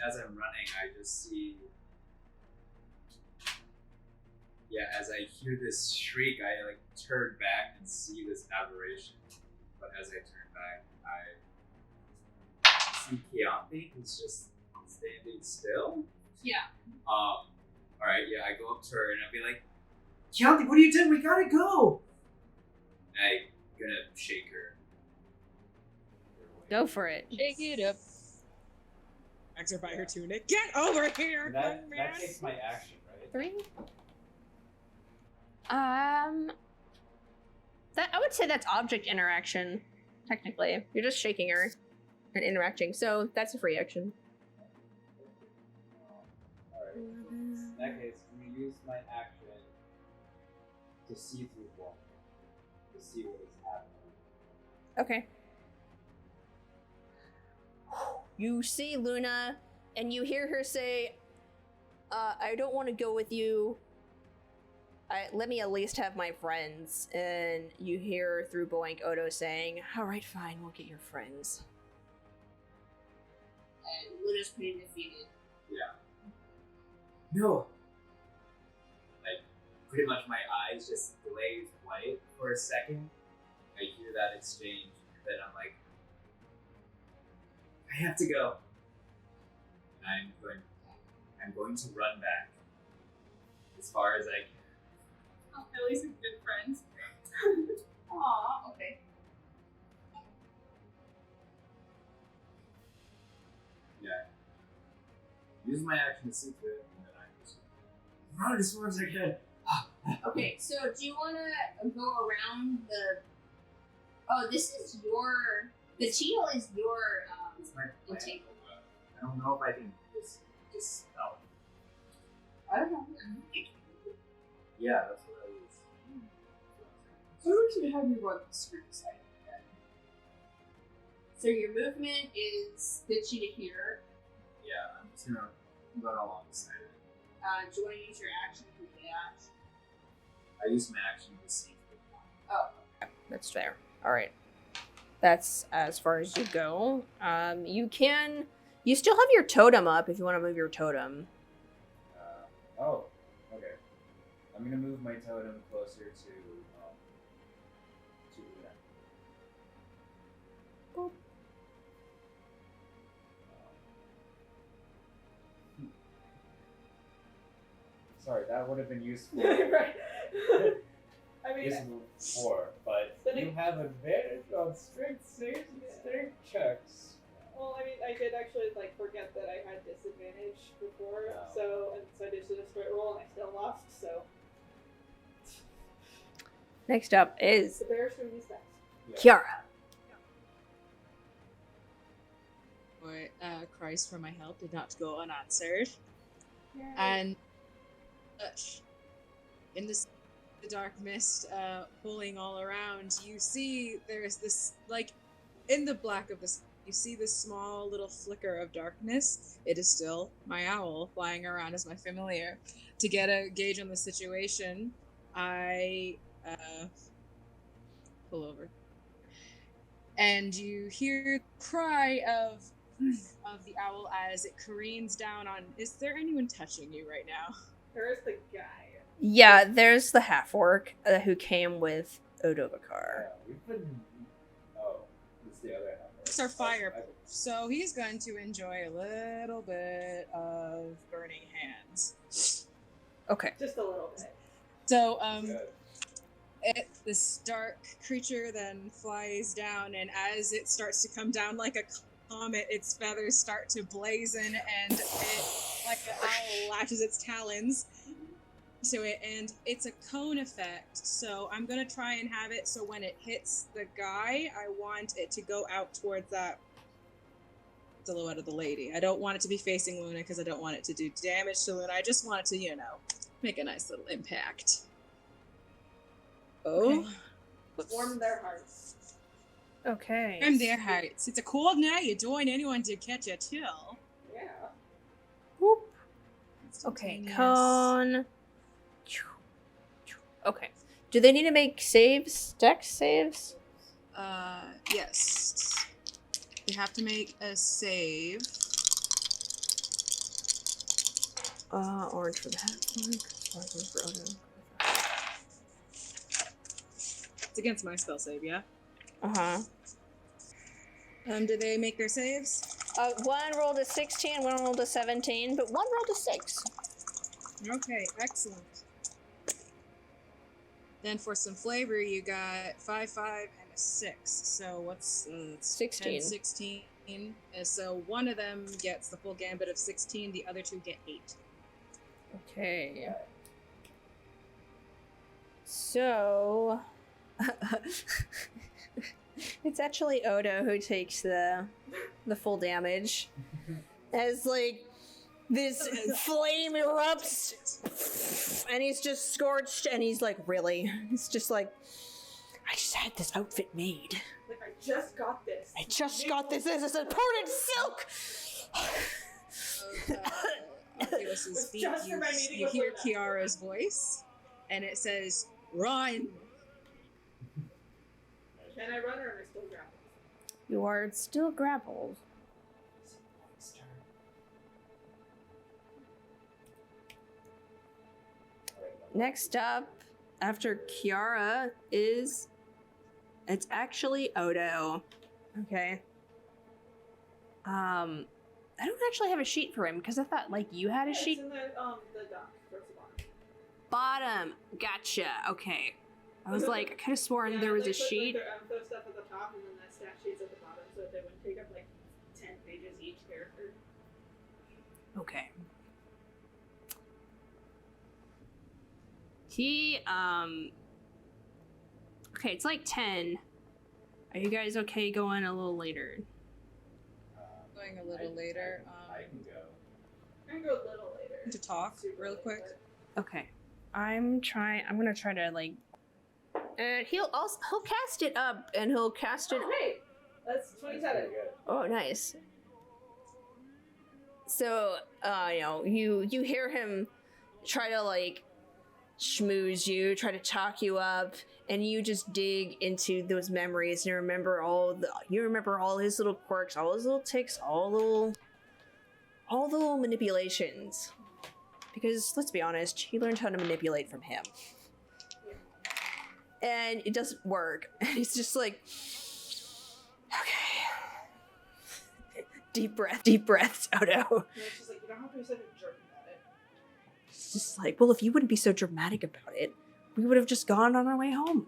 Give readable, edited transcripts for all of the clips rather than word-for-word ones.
as I'm running, I just see. Yeah, as I hear this shriek, I like turn back and see this aberration. But as I turn back, I see Keyanthi, who's just standing still. Yeah. Alright, yeah, I go up to her and I'll be like, Keyanthi, what are you doing? We gotta go! And I'm gonna shake her. Go for it. Shake it up. Ask her by her tunic. Get over here! That takes my action, right? 3. That I would say that's object interaction. Technically, you're just shaking her and interacting. So that's a free action. Alright. In that case, I'm gonna use my action to see through the wall. To see what is happening. Okay. You see Luna, and you hear her say, I don't want to go with you. Let me at least have my friends. And you hear through Boink Odo saying, alright, fine, we'll get your friends. And Luna's pretty defeated. Yeah. No! Like, pretty much my eyes just glaze white for a second. I hear that exchange, and then I'm like, I have to go. And I'm going to run back. As far as I can. Oh, at least we're good friends. Aw, okay. Yeah. Use my action to see through it, and then I just run as far as I can. Okay, so do you want to go around the... Oh, this is your... The teal is your It's my plan. entangle. I don't know if I can just spell it. I don't know. Yeah, that's what I was. So we're going to have you run the screen side then. So your movement is stitchy to here. Yeah, I'm just gonna run alongside it. Do you want to use your action to dash? I use my action to see through. Oh. That's fair. Alright. That's as far as you go. You still have your totem up if you want to move your totem. Oh, okay. I'm gonna move my totem closer to Luna. Boop. Sorry, that would have been useful. Right. I mean, Useful before, but you have advantage on strength saves and strength checks. well, I mean, I did actually forget that I had disadvantage before, Oh. so I did just a straight roll and I still lost. So Next up is the bear showed me best. Kiara. Boy, cries for my help did not go unanswered. And in the dark mist pulling all around, you see there's this, in the black of this, you see this small little flicker of darkness. It is still my owl flying around as my familiar. To get a gauge on the situation, I pull over. And you hear the cry of the owl as it careens down on... Is there anyone touching you right now? There is the guy. Yeah, there's the half-orc who came with Odovacar. Yeah, we've been. Oh, it's the other half. It's our fire. So he's going to enjoy a little bit of burning hands. Okay. Just a little bit. So, Good. this dark creature then flies down, and as it starts to come down like a comet, its feathers start to blazon, and it, like the owl, lashes its talons to it, and it's a cone effect. So I'm gonna try and have it so when it hits the guy, I want it to go out towards that silhouette of the lady. I don't want it to be facing Luna because I don't want it to do damage to Luna. I just want it to, make a nice little impact. Oh. Warm their hearts. Okay. From their hearts. It's a cold night. You don't want anyone to catch a chill. Yeah. Whoop. Okay, cone. Okay. Do they need to make saves? Dex saves? Yes. You have to make a save. Orange for the half-orc, orange for Odo. It's against my spell save, yeah? Uh-huh. Do they make their saves? One rolled a 16, one rolled a 17, but one rolled a 6. Okay, excellent. Then for some flavor, you got 5, 5, and a 6. So what's 16. 10, 16. So one of them gets the full gambit of 16, the other two get 8. Okay. So... it's actually Odo who takes the full damage. As, like, this flame erupts, and he's just scorched, and he's like, really? He's just like, I just had this outfit made. Like, I just got this. I just got this. This is imported silk! Oculus' feet, Just for my meeting you with hear Luna. Kiara's voice, and it says, run! Can I run or am I still grappled? You are still grappled. Next up, after Kiara, it's actually Odo. Okay. I don't actually have a sheet for him because I thought like you had a sheet. It's in the dock towards the bottom. Bottom. Gotcha. Okay. I was like, I could have sworn Yeah, there was they a put, sheet. Like, their stuff at the top and then that stat sheet's at the bottom so that they wouldn't take up like 10 pages each character. Okay. Okay, it's like 10. Are you guys okay going a little later? Going a little later. I can go. I can go a little later. To talk Super real late, quick. but- Okay. I'm gonna try to like he'll cast it up and he'll cast it. Oh, hey! That's 27. Good. Oh, nice. So, you hear him try to like schmooze you, try to talk you up, and you just dig into those memories and remember all his little quirks, all his little ticks, all the little manipulations. Because let's be honest, he learned how to manipulate from him. And it doesn't work. And he's just like, okay. Deep breaths, Odo. And it's just like, you don't have to be such a jerk about it. It's just like, well, if you wouldn't be so dramatic about it, we would have just gone on our way home.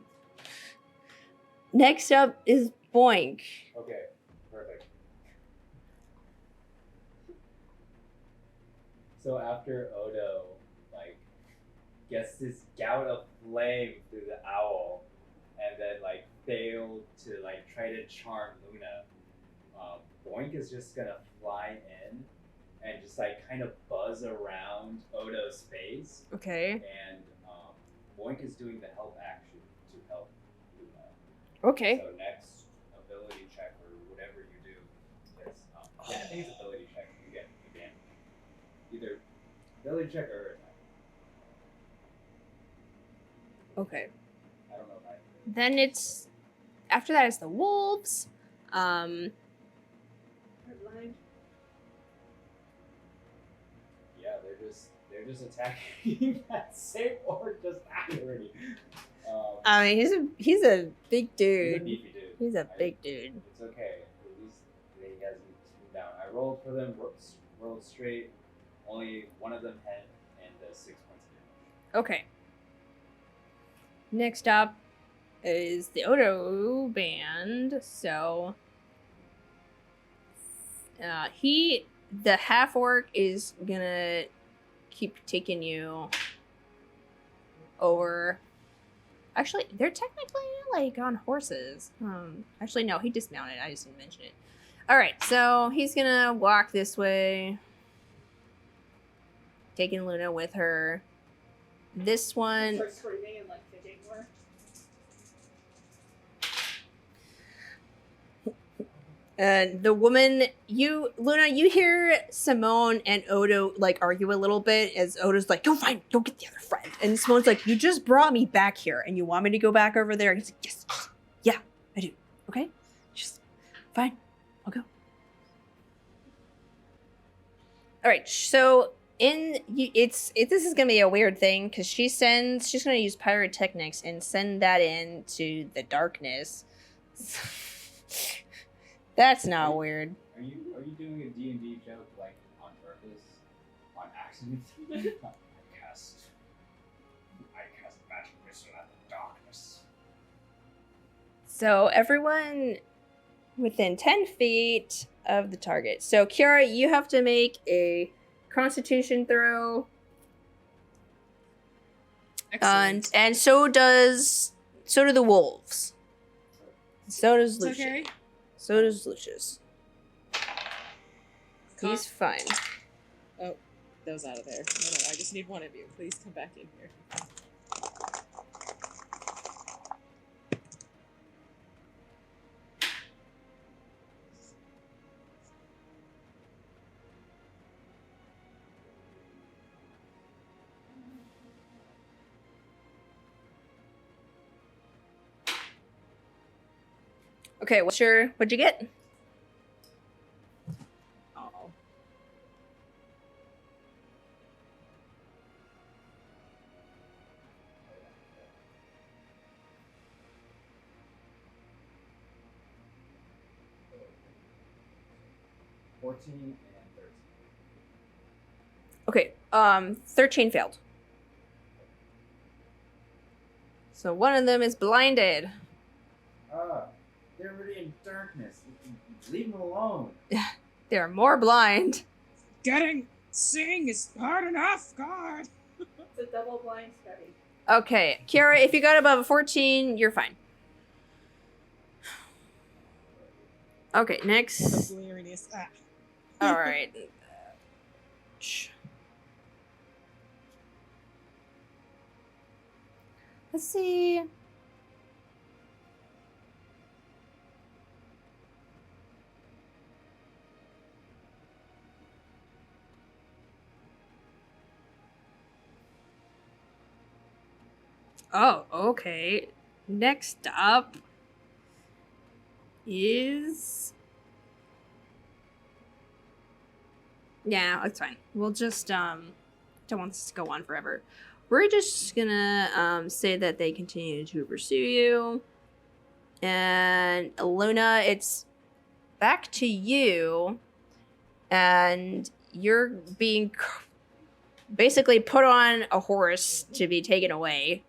Next up is Boink. Okay, perfect. So after Odo, like, gets this gout of flame through the owl, and then, like, failed to, like, try to charm Luna, Boink is just gonna fly in and just, like, kind of buzz around Odo's face, Okay. and Boink is doing the help action to help Luna. Okay. So next ability check or whatever you do is, yeah, I think it's ability check. You get again either ability check or attack. Okay. I don't know if I. Then after that is the wolves. Hardline. Yeah, they're just attacking that same orc just died already. I mean, he's a big He's a dude. beefy dude. He's a big dude. It's okay. At least he hasn't tuned down. I rolled for them, rolled straight. Only one of them had, and 6 points of damage. Okay. Next up is the Odo band. So, the half orc is gonna keep taking you over. Actually, they're technically like on horses. Actually, no, he dismounted. I just didn't mention it. All right, so he's gonna walk this way, taking Luna with her. This one. Start screaming and like kicking more. The woman, Luna, you hear Simone and Odo like argue a little bit as Odo's like, go get the other friend. And Simone's like, you just brought me back here and you want me to go back over there? He's like, yes, yeah, I do. Okay, just fine, I'll go. All right, so this is gonna be a weird thing because she's gonna use pyrotechnics and send that into the darkness. That's not weird. Are you doing a D&D joke like on purpose, on accident? I cast magic missile at the darkness. So everyone within 10 feet of the target. So Kiara, you have to make a Constitution throw. Excellent. And so do the wolves. So does It's Lucius. okay. So does Lucius. He's fine. Oh, those out of there. No, I just need one of you. Please come back in here. Okay, what'd you get? Oh. $14 and $13. Okay, 13 failed. So one of them is blinded. They're already in darkness. Leave them alone. They're more blind. Seeing is hard enough, God. It's a double blind study. Okay, Kiara, if you got above a 14, you're fine. Okay, next. Hilarious. All right. Let's see. Oh, okay. Next up is... Yeah, that's fine. We'll just, don't want this to go on forever. We're just gonna, say that they continue to pursue you. And Luna, it's back to you. And you're being basically put on a horse to be taken away.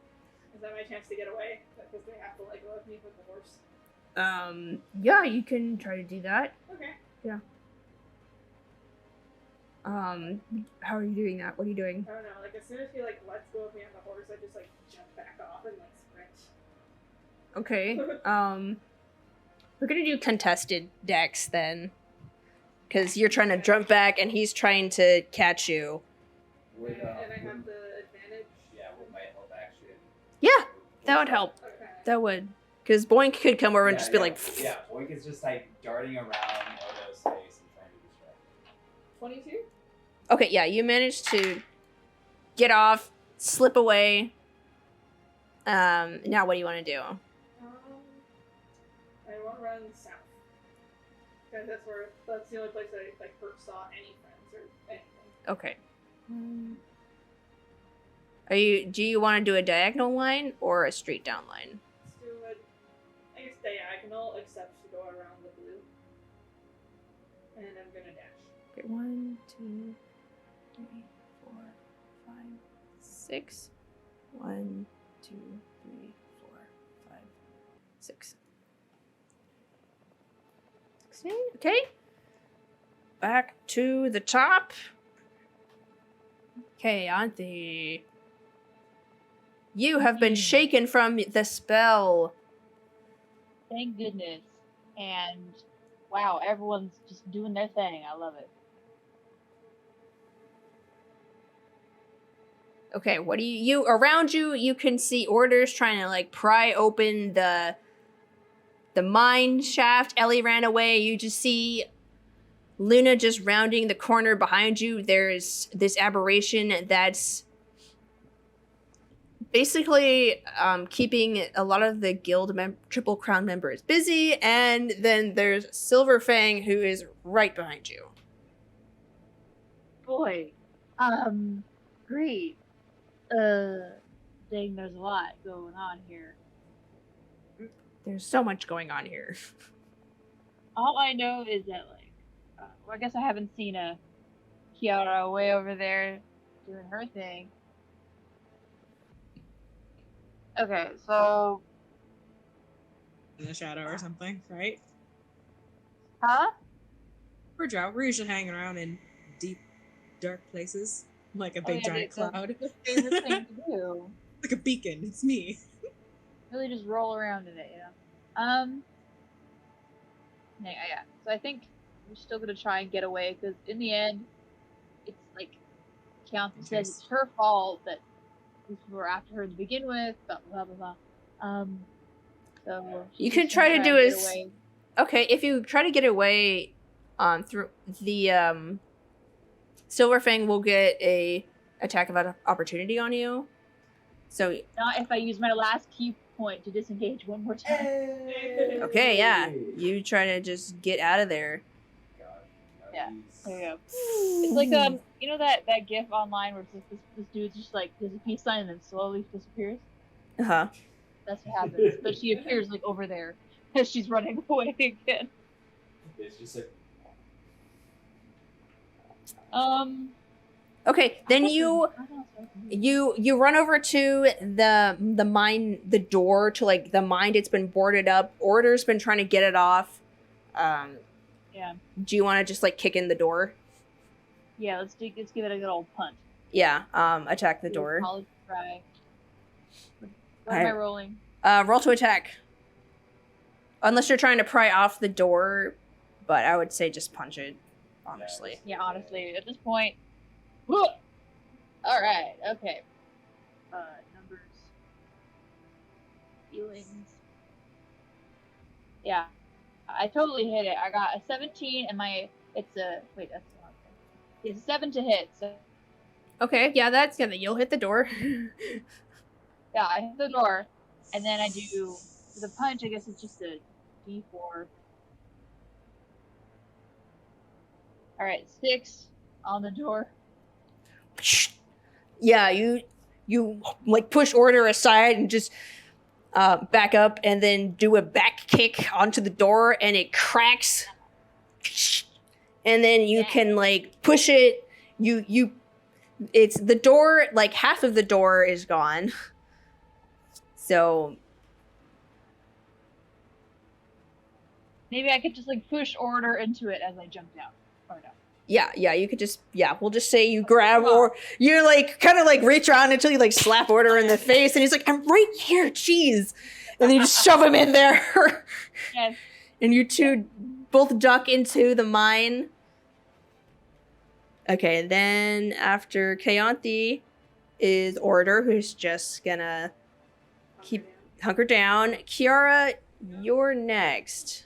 Is that my chance to get away? Because they have to let go of me with the horse. Yeah, you can try to do that. Okay. Yeah. How are you doing that? What are you doing? I don't know. Like as soon as he like lets go of me on the horse, I just like jump back off and like sprint. Okay. We're gonna do contested decks then. Because you're trying to jump back and he's trying to catch you. Would, And I have the advantage. yeah, would my help action? Yeah, that would help. Okay. That would. Because Boink could come over and just be like... Yeah, Boink is just like darting around Odo's face and trying to distract him. 22. Okay, yeah, you managed to get off, slip away. Now what do you want to do? I want to run south. Because that's the only place I like first saw any friends or anything. Okay. Do you want to do a diagonal line or a straight down line? Let's do a, I guess diagonal, except to go around the blue. And I'm gonna dash. Okay, 1, 2, 3, 4, 5, 6. 1, 2, 3, 4, 5, 6. 16. Okay. Back to the top. Keyanthi. You have been shaken from the spell. Thank goodness. And wow, everyone's just doing their thing. I love it. Okay, what do you around you? You can see orders trying to like pry open the mine shaft. Ellie ran away. You just see Luna just rounding the corner behind you. There's this aberration that's basically keeping a lot of the guild Triple Crown members busy, and then there's Silverfang who is right behind you. Boy, Great. Dang, there's a lot going on here. There's so much going on here. All I know is that, like, well, I guess I haven't seen a Kiara way over there doing her thing. Okay, so, In the shadow or something, right? huh? We're usually hanging around in deep, dark places, like a Oh, big yeah, giant cloud. That's the favorite thing to do. Like a beacon. It's me. Really just roll around in it, you know? Yeah. So I think we're still gonna try and get away, because in the end, it's like Keyanthi says it's her fault that these people were after her to begin with, blah blah blah blah. So You she's can just try gonna to do and is get away. okay. If you try to get away, through the Silverfang will get a attack of opportunity on you. So Not if I use my last key point to disengage one more time. okay, yeah, you try to just get out of there. Yeah. There you go. It's like you know that gif online where it's like this dude just like does a peace sign and then slowly disappears. Uh-huh. That's what happens. But she appears like over there as she's running away again. It's just like Okay, then you run over to the mine, the door to like the mine. It's been boarded up. Oreadr's been trying to get it off. Yeah. Do you want to just like kick in the door? Yeah, let's give it a good old punt. Yeah. Attack the door. College try. What am I rolling? Roll to attack. Unless you're trying to pry off the door, but I would say just punch it. Honestly. Yeah, honestly, at this point. Whoa! All right. Okay. Numbers. Feelings. Yeah, I totally hit it. I got a 17, and it's a wait. That's not okay. It's 7 to hit. So Okay. Yeah, that's gonna. You'll hit the door. yeah, I hit the door, and then I do for the punch. I guess it's just a D4. All right, 6 on the door. Yeah, you like push Oreadr aside and just back up, and then do a back kick onto the door, and it cracks. And then you can like push it. It's the door. Like half of the door is gone. So maybe I could just like push Oreadr into it as I jump down. Or no. yeah, you could just we'll just say you grab or you like kind of like reach around until you like slap Oreadr in the face, and he's like, "I'm right here, jeez," and then you just shove him in there. Yes. And you two both duck into the mine. Okay, then after Keyanthi is Oreadr, who's just gonna keep hunker down. Kiara, you're next.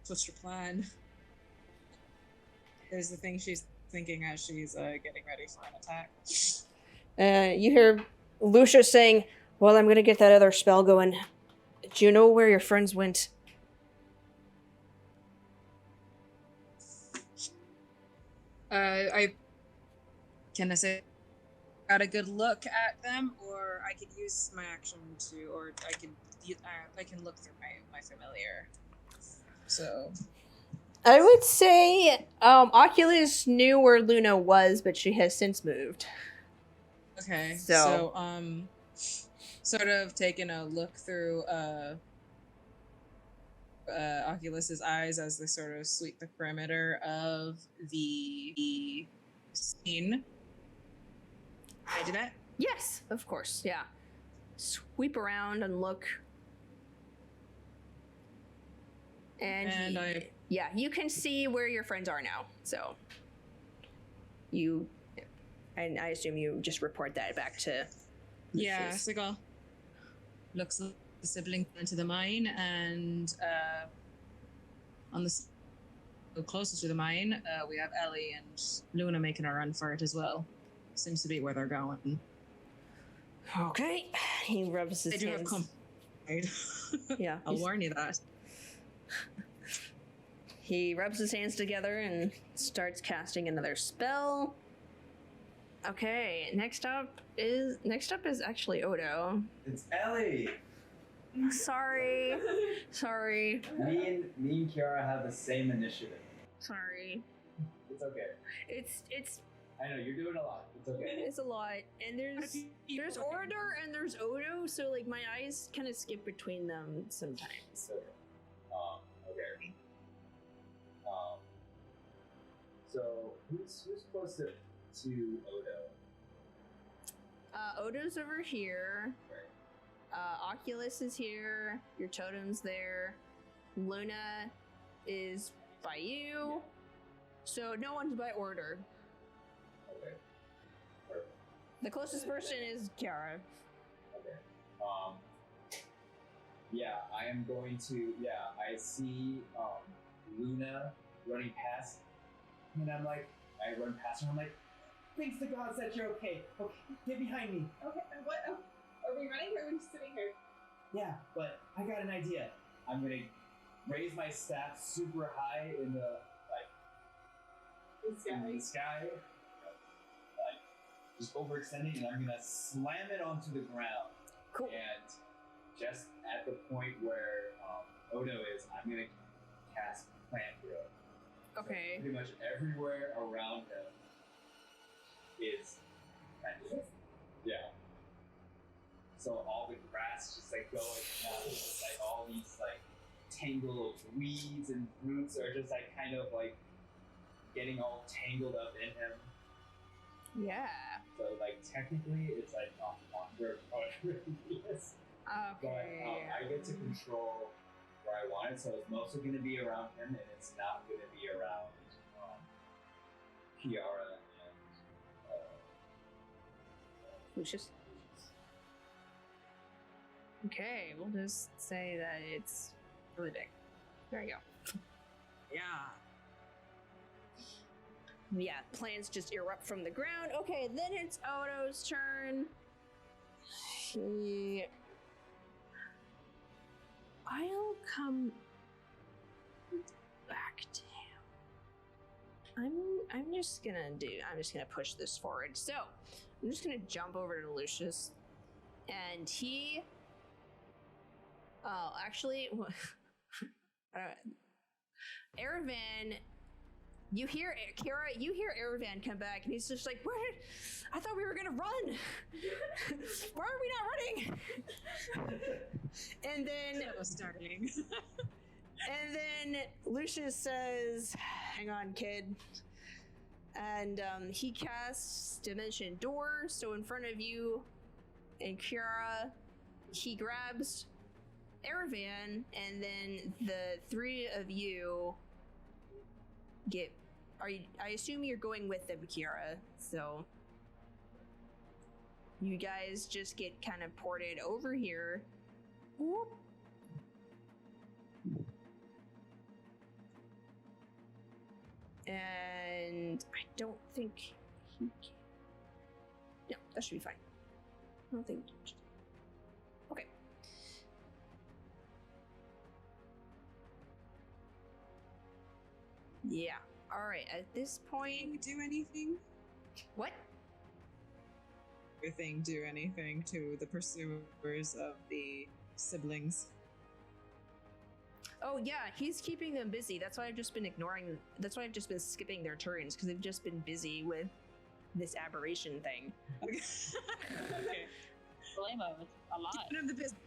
What's your plan? There's the thing she's thinking as she's getting ready for an attack. You hear Lucia saying, "Well, I'm gonna get that other spell going. Do you know where your friends went?" Can I say got a good look at them, or I could use my action to, or I can look through my familiar. So I would say Oculus knew where Luna was, but she has since moved. okay, So sort of taking a look through Oculus's eyes as they sort of sweep the perimeter of the scene. Can I do that? Yes, of course. Yeah. Sweep around and look. And you can see where your friends are now. So and I assume you just report that back to Yeah, Lucius. Sigal looks like the sibling into the mine, and on the closest to the mine, we have Ellie and Luna making a run for it as well. Seems to be where they're going. Okay. He rubs his They do have hands. company. Yeah. I'll warn you that. He rubs his hands together and starts casting another spell. Okay, next up is actually Odo. It's Ellie. Sorry. Me and Kiara have the same initiative. Sorry. It's okay. It's I know you're doing a lot. It's okay. It's a lot, and there's Oreadr and there's Odo, so like my eyes kind of skip between them sometimes. Okay. Okay. So who's close to Odo? Odo's over here. Right. Oculus is here. Your totem's there. Luna is by you. So no one's by Oreadr. Okay. Perfect. The closest person is Kiara. Okay. Yeah, I am going to. Yeah, I see Luna running past, and I'm like, I run past her. I'm like, thanks to God that you're okay. Okay, get behind me. Okay, and what? Are we running or are we just sitting here? Yeah, but I got an idea. I'm gonna raise my staff super high in the sky, like just overextending, and I'm gonna slam it onto the ground. Cool. And just at the point where Odo is, I'm gonna cast Plant Growth. Okay. So pretty much everywhere around him is Plant Growth. Yeah. So all the grass just like going down, just like all these like tangled weeds and roots are just like kind of like getting all tangled up in him. Yeah. So like technically it's like not longer what it really is. Okay. But I get to control where I want it, so it's mostly going to be around him, and it's not going to be around Kiara and Lucius. Okay, we'll just say that it's really big. There you go. Yeah. Yeah, plants just erupt from the ground. Okay, then it's Odo's turn. I'll come back to him. I'm just gonna push this forward. So I'm just gonna jump over to Lucius, and he. Oh, actually, Erevan. You hear Kira. You hear Erevan come back, and he's just like, "Where? I thought we were gonna run. Why are we not running?" And then That was starting. and then Lucius says, "Hang on, kid." And he casts Dimension Door. So in front of you and Kiara, he grabs Erevan, and then the three of you get. I assume you're going with them, Kiara. So you guys just get kind of ported over here. Whoop. And I don't think he can. No, that should be fine. I don't think. Okay. Yeah. All right. At this point, Do anything? what? Your thing do anything to the pursuers of the siblings? Oh yeah, he's keeping them busy. That's why I've just been ignoring. That's why I've just been skipping their turns because they've just been busy with this aberration thing. Okay. Okay. Blame him. It's a lot. None of the business.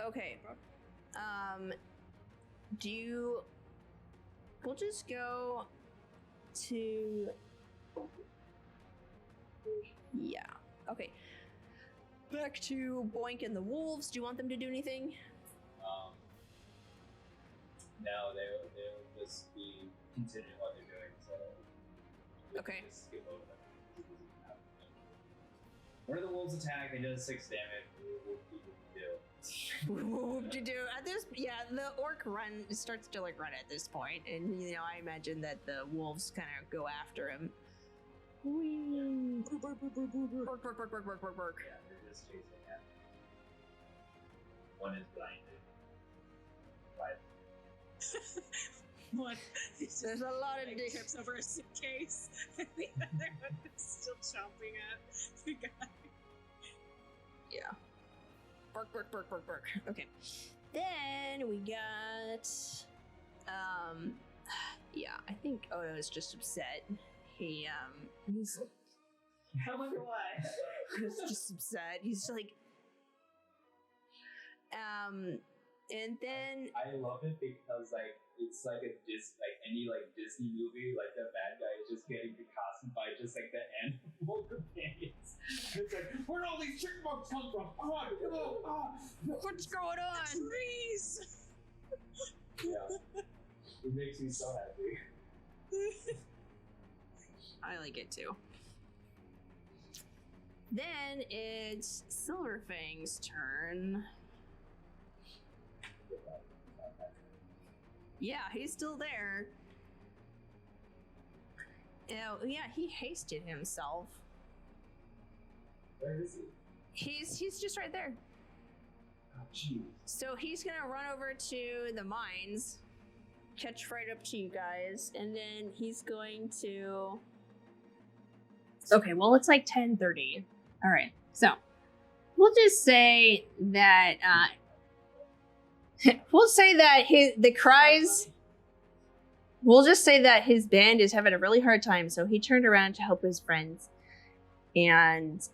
Okay. Do you? We'll just go to. Yeah. Okay. Back to Boink and the Wolves. Do you want them to do anything? No, they'll just be continuing what they're doing. So we Okay. can just skip over them. When the wolves attack, they do 6 damage. Whoop-de-doo. At this, yeah, the orc starts to like run at this point, and you know I imagine that the wolves kind of go after him. Whee! Bark, bark, bark, bark, bark, bark, bark. Yeah, they're just chasing him. One is blinded. But One, There's a lot of dick. trips over a suitcase, and the other one is still chomping at the guy. Yeah. Bark, bark, bark, bark, bark. Okay. Then we got, yeah, I think Odo is just upset. He's I wonder why. he's just upset. He's like, and then I love it because like it's like any Disney movie, like the bad guy is just getting accosted by just like the animal companions. It's like, where all these chipmunks come from? Come on, what's going on? Freeze! Yeah, it makes me so happy. I like it too. Then it's Silverfang's turn. Yeah, he's still there. Oh, yeah, he hasted himself. Where is he? He's just right there. Oh, jeez. So he's gonna run over to the mines, catch right up to you guys, and then he's going to. Okay, well it's like 10:30. All right, so we'll just say that we'll say that the cries. We'll just say that his band is having a really hard time, so he turned around to help his friends, and.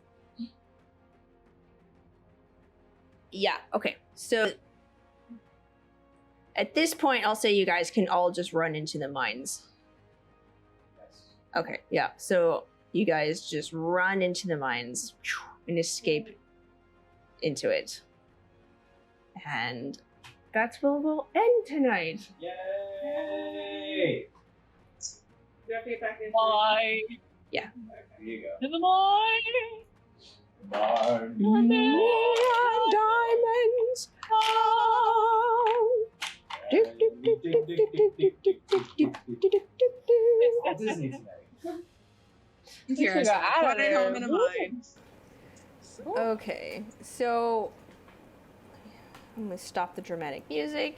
Yeah, okay. So at this point, I'll say you guys can all just run into the mines. Yes. Okay, yeah. So you guys just run into the mines and escape into it. And that's where we'll end tonight. Yay! Do you have to get back in? Bye. Yeah. There you go. In the morning. Bye. Diamonds. Disney tonight. Here's run it home in a mine. Okay, so I'm gonna stop the dramatic music.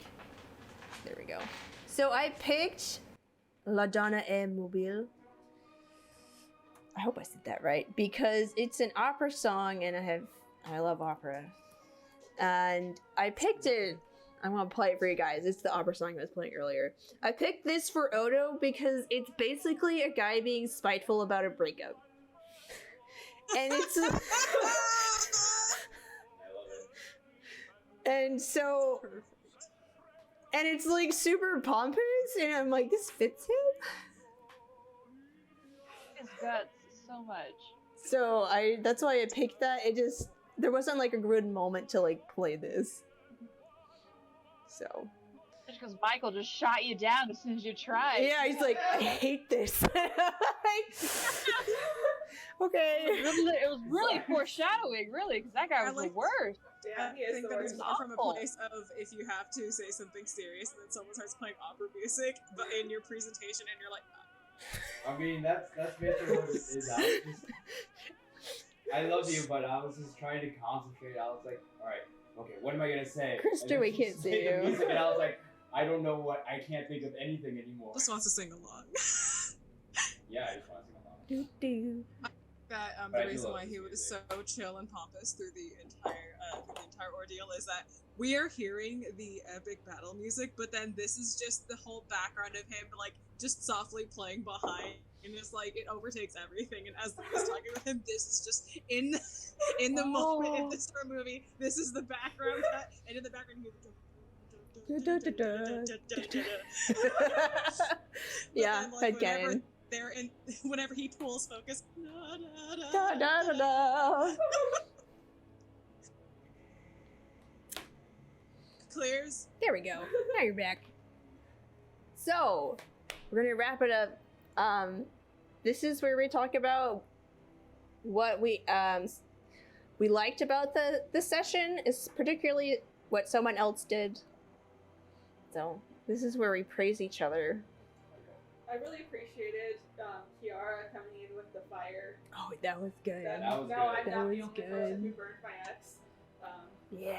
There we go. So I picked La Donna e Mobile. I hope I said that right because it's an opera song and I love opera. And I picked it. I'm gonna play it for you guys. It's the opera song I was playing earlier. I picked this for Odo because it's basically a guy being spiteful about a breakup. And it's I love it. and so and it's like super pompous and I'm like, this fits him. His guts so much. So that's why I picked that. There wasn't like a good moment to like play this. So Just because Michael just shot you down as soon as you tried. yeah, he's like, I hate this. Okay. It was really foreshadowing, really, because that guy was the worst. Yeah, he I is think the that it's worst. more from a Awful. place of if you have to say something serious and then someone starts playing opera music, but in your presentation and you're like, I mean, that's basically what it is. I love you, but I was just trying to concentrate. I was like, all right, okay, what am I gonna say? Krista, And then we she can't see played the you. music, and I was like, I don't know what. I can't think of anything anymore. just wants to sing along. Yeah, I just want to sing along. Do-do. That But I the do reason love why this he was music. so chill and pompous through the entire ordeal is that we are hearing the epic battle music, but then this is just the whole background of him like just softly playing behind, and it's like it overtakes everything. And as he's talking with him, this is just in the moment in this sort of movie. This is the background cut, and in the background Yeah, headcanon. They're in whenever he pulls focus. Da, da, da, da. Clears. There we go. Now you're back. So, we're gonna wrap it up. This is where we talk about what we liked about the session, is particularly what someone else did. So, this is where we praise each other. I really appreciated Kiara coming in with the fire. Oh, that was good. That was no, good. I'm That not the was only person good. who burned my ex. Yeah.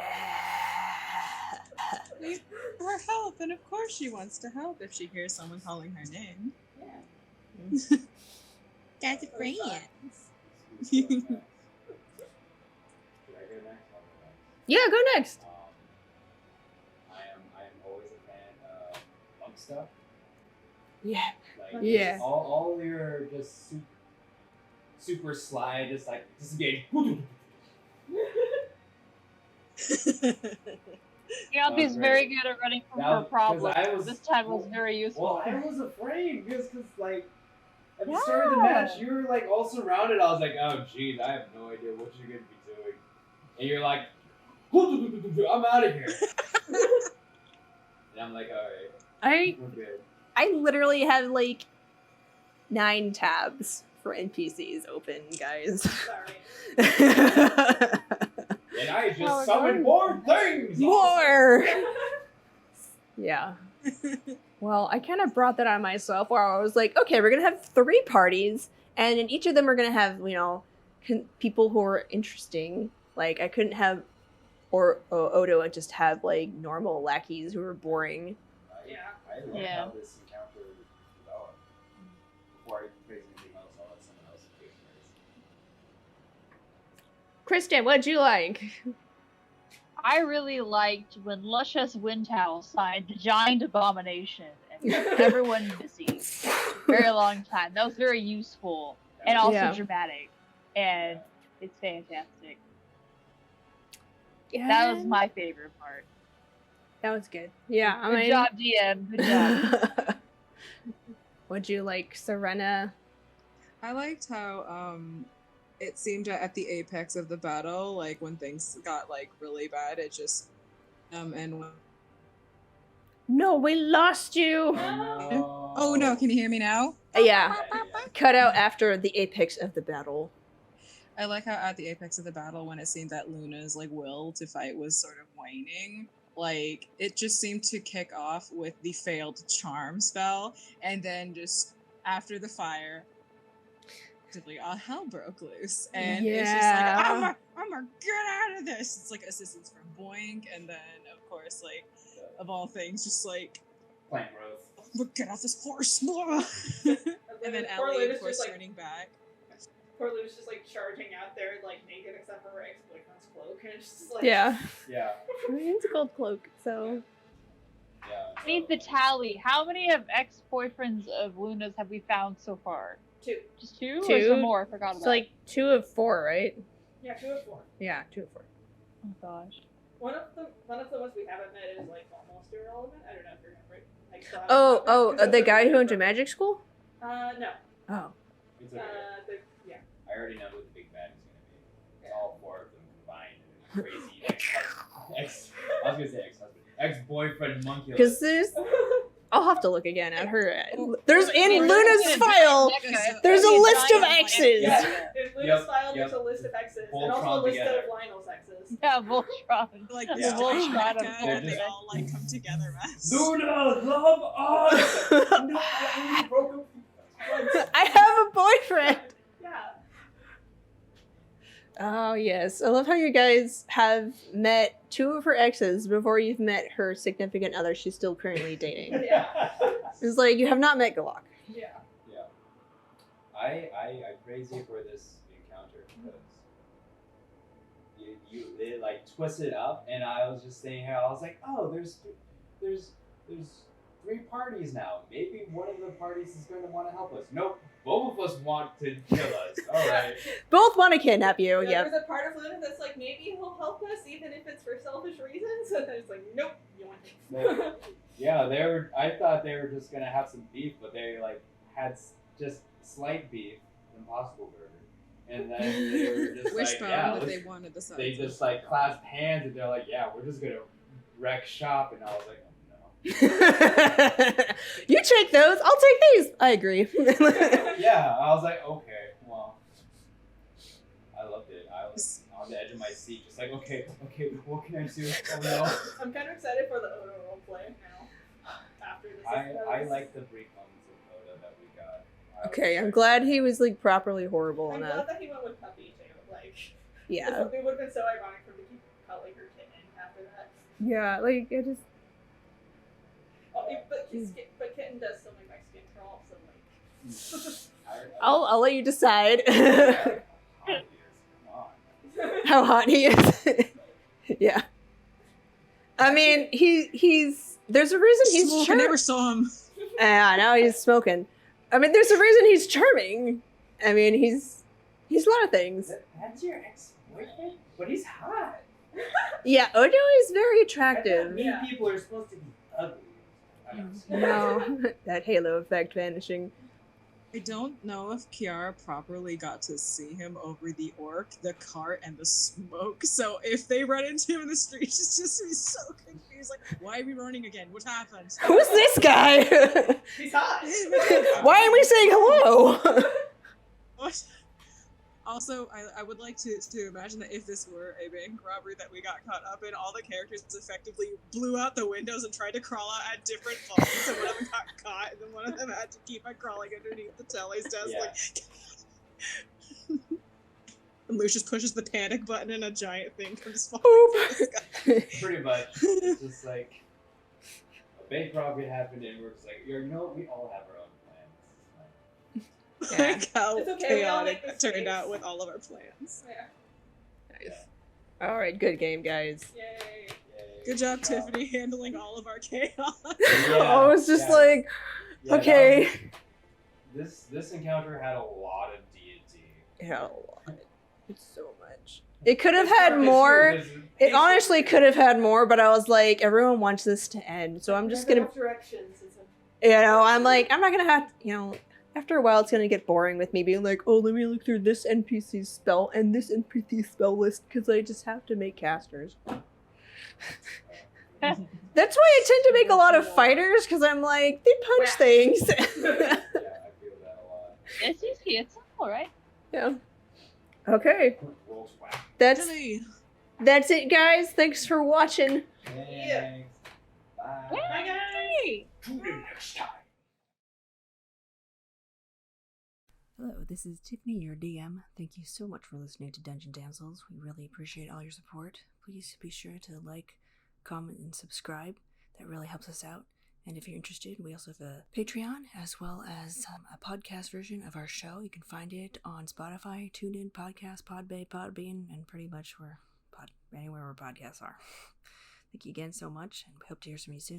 Need her help, and of course she wants to help if she hears someone calling her name. Yeah. That's Those friend. Should I go next? I'll go next. Yeah, go next. I am always a fan of monk stuff. Yeah. Like, Yeah. just all your just super slide, just like disengage. Keyanthe's very good at running from her problems. This time was very useful. Well, I was afraid because like at the start of the match, you were like all surrounded. I was like, oh jeez, I have no idea what you're gonna be doing, and you're like, I'm out of here. And I'm like, all right, we're good. I literally have like 9 tabs for NPCs open, guys. Sorry. And I just summoned more things! More! Yeah. Well, I kind of brought that on myself where I was like, okay, we're going to have 3 parties, and in each of them we're going to have, you know, people who are interesting. Like, I couldn't have Odo and just have, like, normal lackeys who are boring. Yeah. I love how this encounter developed. Before I praise anything else, I'll let someone else take praise. Kristen, what'd you like? I really liked when Luscious Windhowl signed the Giant Abomination and kept everyone busy for a very long time. That was very useful and also dramatic, and it's fantastic. Yeah. That was my favorite part. That was good. Yeah. Good job, DM. Good job. What'd you like, Serena? I liked how it seemed at the apex of the battle, like when things got like really bad, it just and when... No, we lost you. No. Oh no, can you hear me now? Yeah. Cut out after the apex of the battle. I like how at the apex of the battle, when it seemed that Luna's like will to fight was sort of waning, like it just seemed to kick off with the failed charm spell, and then just after the fire, all hell broke loose, and it's just like I'm gonna get out of this. It's like assistance from Boink, and then of course, like of all things, just like Plant growth. Look, get off this horse, and then Poor Ellie, of Luna's course, just, like, turning back. Poor Luna's just like charging out there, like naked except for her ex-boyfriend's cloak, and it's just like Yeah. Yeah. It's a gold cloak, so. Yeah. I need the tally. How many of ex-boyfriends of Luna's have we found so far? 2. Just 2? Or 2? some more? I forgot about It's like 2 of 4, right? Yeah, 2 of 4. Yeah, 2 of 4. Oh gosh. One of the ones we haven't met is like almost irrelevant. I don't know if you remember. Like, The guy who went to magic school? No. Oh. It's okay. Yeah. I already know who the big bad is going to be. It's all 4 of them combined. Crazy I was going to say ex-husband. Ex-boyfriend monkey. Because there's. I'll have to look again at her. There's in We're Luna's looking at file. different There's a Maybe list of giant exes. ones. In Luna's file, there's a list of exes, and also a Voltron list together. of Lionel's exes. Yeah, Voltron. Like Yeah. the Voltron Voltron, of and They're they just- all like come together as Luna, love us! No, we broke up. I have a boyfriend. Yeah. Oh, yes. I love how you guys have met 2 of her exes before you've met her significant other she's still currently dating. Yeah. It's like, you have not met Galak. Yeah. Yeah. I praise you for this encounter because it like twisted up, and I was just saying how I was like, oh, there's 3 parties now. Maybe one of the parties is going to want to help us. Nope, both of us want to kill us. All right. Both want to kidnap you, Yeah, yep. there's a part of Luna that's like, maybe he'll help us even if it's for selfish reasons. And then it's like, nope, you want him. No. Yeah, I thought they were just gonna have some beef, but they like had just slight beef, Impossible Burger, and then they were just wishbone like, yeah, that let's- they wanted the sides. they just like clasped hands, and they're like, yeah, we're just gonna wreck shop, and I was like, oh, no. You take those, I'll take these. I agree. Yeah, I was like, okay, well, I loved it. I was on the edge of my seat, just like, okay, what can I do? Oh no. I'm kind of excited for the Odo roleplay now. After this. I like the brief moments of Oda that we got. Okay, I'm glad he was like properly horrible I'm enough. glad that he went with Puppy too. Like, Yeah. it would have been so ironic for him to keep calling her kitten after that. Yeah, like, it just... Oh, but Kitten does some like Mexican crawl, so like. I'll let you decide how hot he is. Yeah. I mean, he's there's a reason he's I never saw him. Yeah, now he's smoking. I mean, there's a reason he's charming. I mean, he's a lot of things. That's your ex-boyfriend? But he's hot. Yeah, Odo is very I attractive. thought mean people are supposed to be ugly. I don't No, that halo effect vanishing. I don't know if Kiara properly got to see him over the orc, the cart, and the smoke. So if they run into him in the street, she's just he's so confused. Like, why are we running again? What happened? Who's this guy? He's hot. Why aren't we saying hello? What? Also, I would like to imagine that if this were a bank robbery that we got caught up in, all the characters effectively blew out the windows and tried to crawl out at different vaults, and one of them got caught, and then one of them had to keep on crawling underneath the telly's desk. Yeah. Like, and Lucius pushes the panic button, and a giant thing comes falling Boop. from the sky. Pretty much. It's just like a bank robbery happened and we're just like, you know, we all have our own plans. Like how It's okay, we all chaotic make that turned mistakes. out with all of our plans. Yeah. All right, good game, guys. Yay. Yay. Good job, Tiffany, handling all of our chaos. I was just yeah. like, Yeah, that okay. was- This encounter had a lot of deity. Yeah, a lot. It's so much. It could have had more. It's It honestly could have had more, but I was like, everyone wants this to end, so I'm just gonna, Directions. I'm like, I'm not gonna have, after a while it's gonna get boring with me being like, oh, let me look through this NPC spell and this NPC spell list, because I just have to make casters. That's why I tend to make a lot of fighters, because I'm like, they punch things. Yeah, I feel that a lot. It's easy. It's alright. Yeah. Okay. Rolls whack. That's Tiffany. it, guys. Thanks for watching. Thanks. Bye. Bye, guys. Tune in next time. Hello, this is Tiffany, your DM. Thank you so much for listening to Dungeon Damsels. We really appreciate all your support. Please be sure to like, comment, and subscribe. That really helps us out. And if you're interested, we also have a Patreon as well as a podcast version of our show. You can find it on Spotify, TuneIn, Podcast, Podbean, and pretty much anywhere where podcasts are. Thank you again so much, and we hope to hear from you soon.